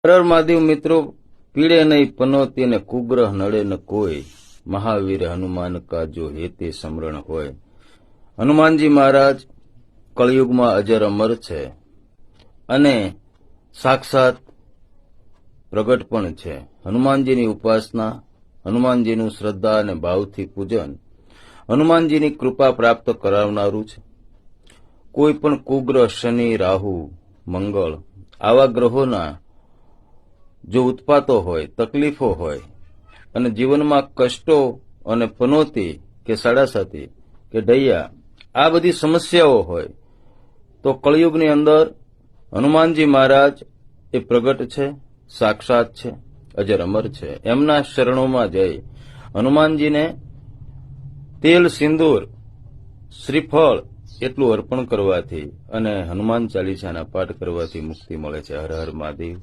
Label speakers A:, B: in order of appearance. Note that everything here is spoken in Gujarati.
A: હર મહાદેવ મિત્રો, પીડે નહીં પનોતી ને કુગ્રહ નડે ન કોઈ, મહાવીર હનુમાન કા જો હેતે સમરણ હોય. હનુમાનજી મહારાજ કળિયુગમાં અજર અમર છે અને સાક્ષાત પ્રગટ પણ છે. હનુમાનજીની ઉપાસના, હનુમાનજીનું શ્રદ્ધા અને ભાવથી પૂજન હનુમાનજીની કૃપા પ્રાપ્ત કરાવનારું છે. કોઈ પણ કુગ્રહ, શનિ, રાહુ, મંગળ આવા ગ્રહોના જો ઉત્પાતો હોય, તકલીફો હોય અને જીવનમાં કષ્ટો અને પનોતી કે સાડાસાતી કે ઢૈયા આ બધી સમસ્યાઓ હોય તો કળિયુગની અંદર હનુમાનજી મહારાજ એ પ્રગટ છે, સાક્ષાત છે, અજર અમર છે. એમના શરણોમાં જઈ હનુમાનજીને તેલ, સિંદૂર, શ્રીફળ એટલું અર્પણ કરવાથી અને હનુમાન ચાલીસાના પાઠ કરવાથી મુક્તિ મળે છે. હર હર મહાદેવ.